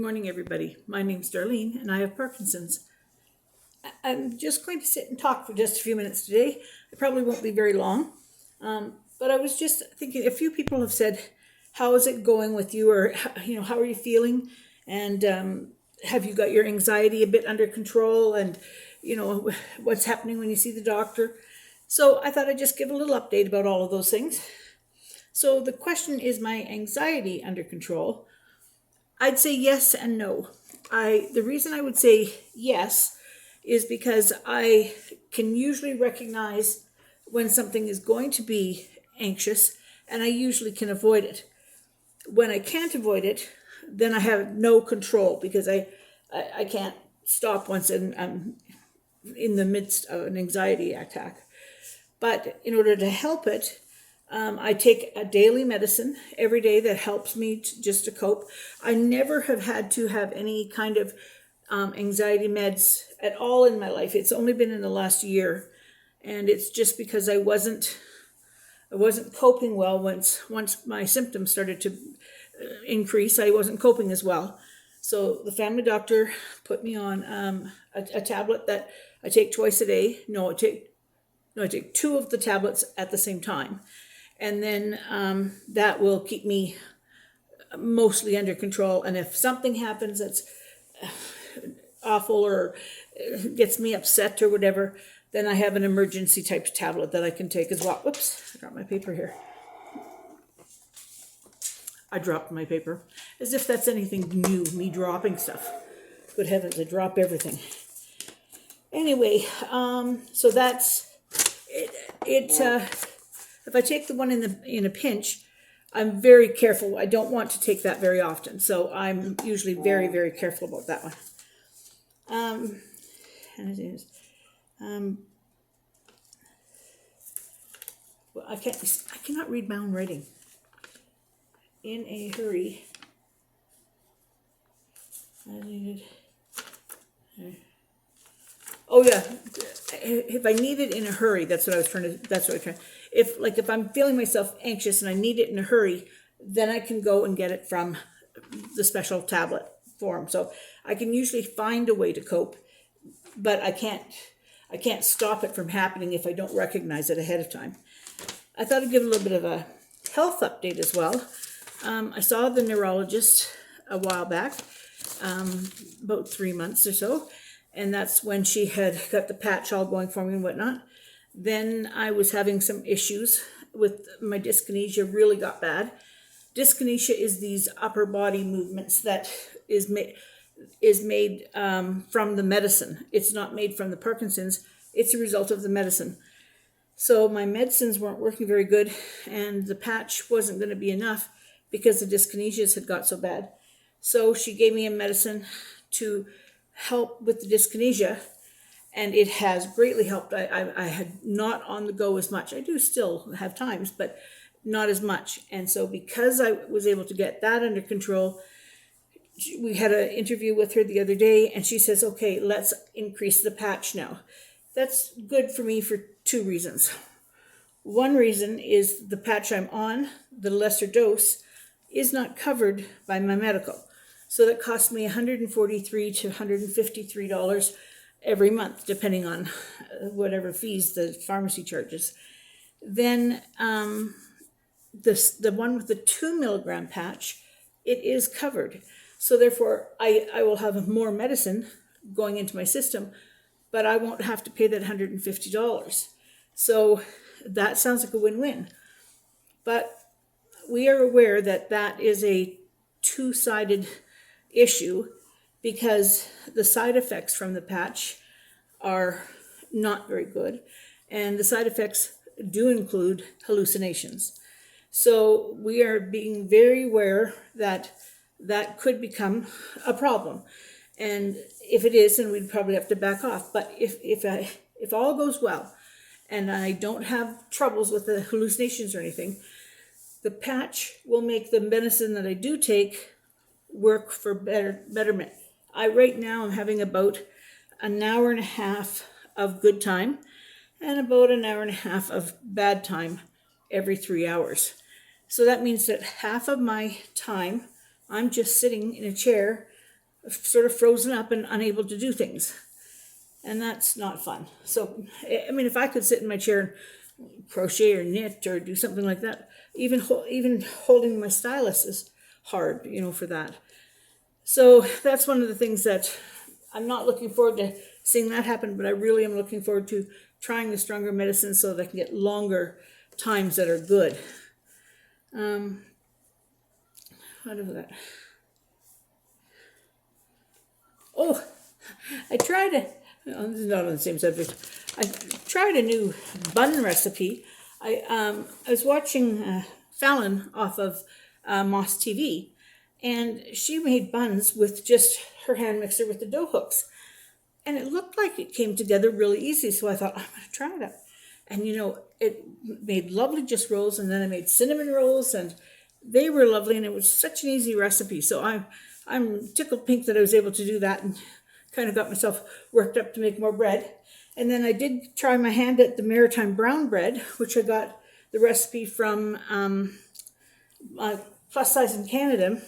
morning, everybody. My name's Darlene, and I have Parkinson's. I'm just going to sit and talk for just a few minutes today. It probably won't be very long, but I was just thinking. A few people have said, "How is it going with you?" Or how are you feeling? And have you got your anxiety a bit under control? And what's happening when you see the doctor? So I thought I'd just give a little update about all of those things. So the question is, my anxiety under control? I'd say yes and no. The reason I would say yes is because I can usually recognize when something is going to be anxious, and I usually can avoid it. When I can't avoid it, then I have no control because I can't stop once I'm in the midst of an anxiety attack. But in order to help it, I take a daily medicine every day that helps me just to cope. I never have had to have any kind of anxiety meds at all in my life. It's only been in the last year, and it's just because I wasn't coping well once my symptoms started to increase. I wasn't coping as well. So the family doctor put me on a tablet that I take twice a day. I take two of the tablets at the same time. And then that will keep me mostly under control. And if something happens that's awful or gets me upset or whatever, then I have an emergency type tablet that I can take as well. Whoops, I dropped my paper here. I dropped my paper. As if that's anything new, me dropping stuff. Good heavens, I drop everything. Anyway, so that's it. If I take the one in a pinch, I'm very careful. I don't want to take that very often, so I'm usually very, very careful about that one. Well, I cannot read my own writing. In a hurry. Oh yeah, if I need it in a hurry, that's what I was trying. If I'm feeling myself anxious and I need it in a hurry, then I can go and get it from the special tablet form. So I can usually find a way to cope, but I can't stop it from happening if I don't recognize it ahead of time. I thought I'd give a little bit of a health update as well. I saw the neurologist a while back, about 3 months or so, and that's when she had got the patch all going for me and whatnot. Then I was having some issues with my dyskinesia, really got bad. Dyskinesia is these upper body movements that is made from the medicine. It's not made from the Parkinson's. It's a result of the medicine. So my medicines weren't working very good, and the patch wasn't going to be enough because the dyskinesias had got so bad. So she gave me a medicine to help with the dyskinesia, and it has greatly helped. I had not on the go as much. I do still have times, but not as much. And so because I was able to get that under control, we had an interview with her the other day, and she says, okay, let's increase the patch now. That's good for me for two reasons. One reason is the patch I'm on, the lesser dose, is not covered by my medical. So that costs me $143 to $153 every month, depending on whatever fees the pharmacy charges. Then the one with the 2 milligram patch, it is covered. So therefore, I will have more medicine going into my system, but I won't have to pay that $150. So that sounds like a win-win. But we are aware that that is a two-sided issue because the side effects from the patch are not very good, and the side effects do include hallucinations. So we are being very aware that that could become a problem, and if it is, then we'd probably have to back off. But if all goes well, and I don't have troubles with the hallucinations or anything, the patch will make the medicine that I do take work for betterment. Right now I'm having about an hour and a half of good time and about an hour and a half of bad time every 3 hours. So that means that half of my time I'm just sitting in a chair sort of frozen up and unable to do things. And that's not fun. So, I mean, if I could sit in my chair and crochet or knit or do something like that, even holding my stylus is hard, for that. So that's one of the things that I'm not looking forward to seeing that happen, but I really am looking forward to trying the stronger medicine so that I can get longer times that are good. What is that? Oh, this is not on the same subject. I tried a new bun recipe. I was watching Fallon off of Moss TV, and she made buns with just her hand mixer with the dough hooks. And it looked like it came together really easy, so I thought, I'm going to try that. And, it made lovely just rolls, and then I made cinnamon rolls, and they were lovely, and it was such an easy recipe. So I'm tickled pink that I was able to do that and kind of got myself worked up to make more bread. And then I did try my hand at the Maritime brown bread, which I got the recipe from Plus Size in Canada.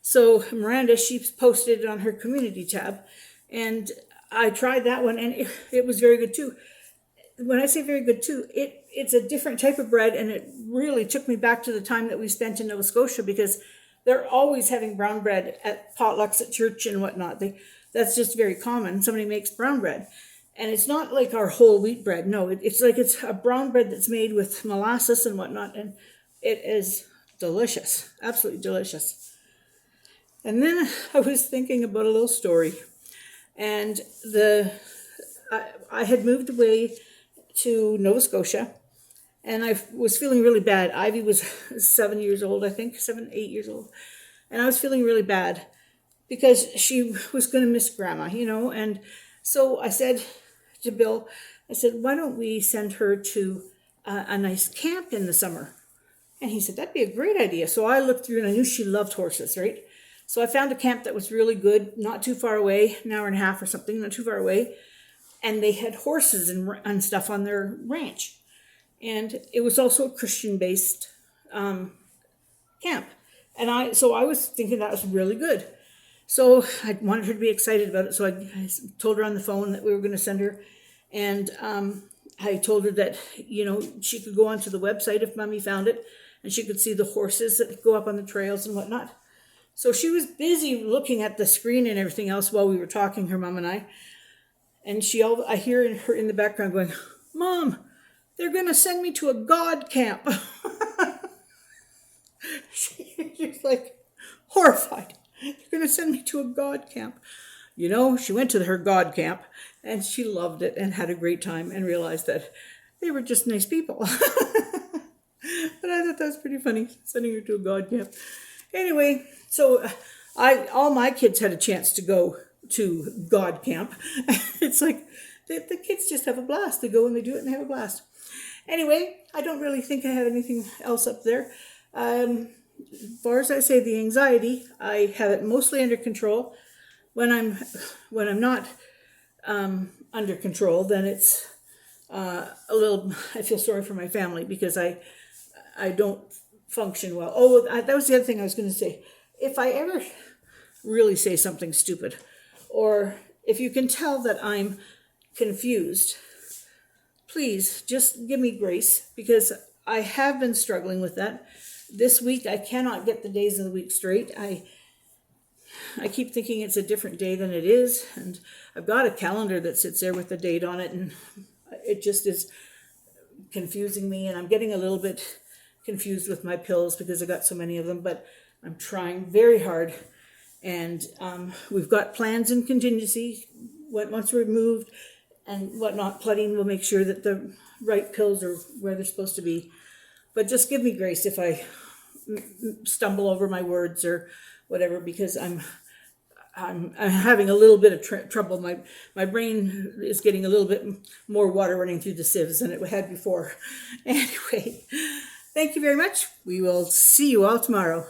So Miranda, she posted it on her community tab, and I tried that one, and it was very good too. When I say very good too, it's a different type of bread, and it really took me back to the time that we spent in Nova Scotia, because they're always having brown bread at potlucks at church and whatnot. That's just very common. Somebody makes brown bread. And it's not like our whole wheat bread. No, it's a brown bread that's made with molasses and whatnot, and it is delicious, absolutely delicious. And then I was thinking about a little story, and I had moved away to Nova Scotia, and I was feeling really bad. Ivy was 7 years old, I think, 8 years old, and I was feeling really bad because she was going to miss Grandma, and so I said to Bill, why don't we send her to a nice camp in the summer? And he said, that'd be a great idea. So I looked through, and I knew she loved horses, right? So I found a camp that was really good, not too far away, an hour and a half or something, not too far away. And they had horses and stuff on their ranch. And it was also a Christian-based camp. And I was thinking that was really good. So I wanted her to be excited about it. So I told her on the phone that we were going to send her. And I told her that, she could go onto the website if Mommy found it, and she could see the horses that go up on the trails and whatnot. So she was busy looking at the screen and everything else while we were talking, her mom and I. And I hear her in the background going, Mom, they're going to send me to a God camp. She's like horrified. They're going to send me to a God camp. She went to her God camp, and she loved it and had a great time and realized that they were just nice people. But I thought that was pretty funny, sending her to a God camp. Anyway, so all my kids had a chance to go to God camp. It's like the kids just have a blast. They go and they do it and they have a blast. Anyway, I don't really think I have anything else up there. As far as I say, the anxiety, I have it mostly under control. When I'm not under control, then it's a little. I feel sorry for my family because I don't function well. Oh, that was the other thing I was going to say. If I ever really say something stupid, or if you can tell that I'm confused, please just give me grace, because I have been struggling with that. This week, I cannot get the days of the week straight. I keep thinking it's a different day than it is, and I've got a calendar that sits there with the date on it, and it just is confusing me, and I'm getting a little bit confused with my pills because I got so many of them, but I'm trying very hard, and we've got plans in contingency. Once we're moved and whatnot, Claudine will make sure that the right pills are where they're supposed to be. But just give me grace if I stumble over my words or whatever, because I'm having a little bit of trouble. My brain is getting a little bit more water running through the sieves than it had before. Anyway, thank you very much. We will see you all tomorrow.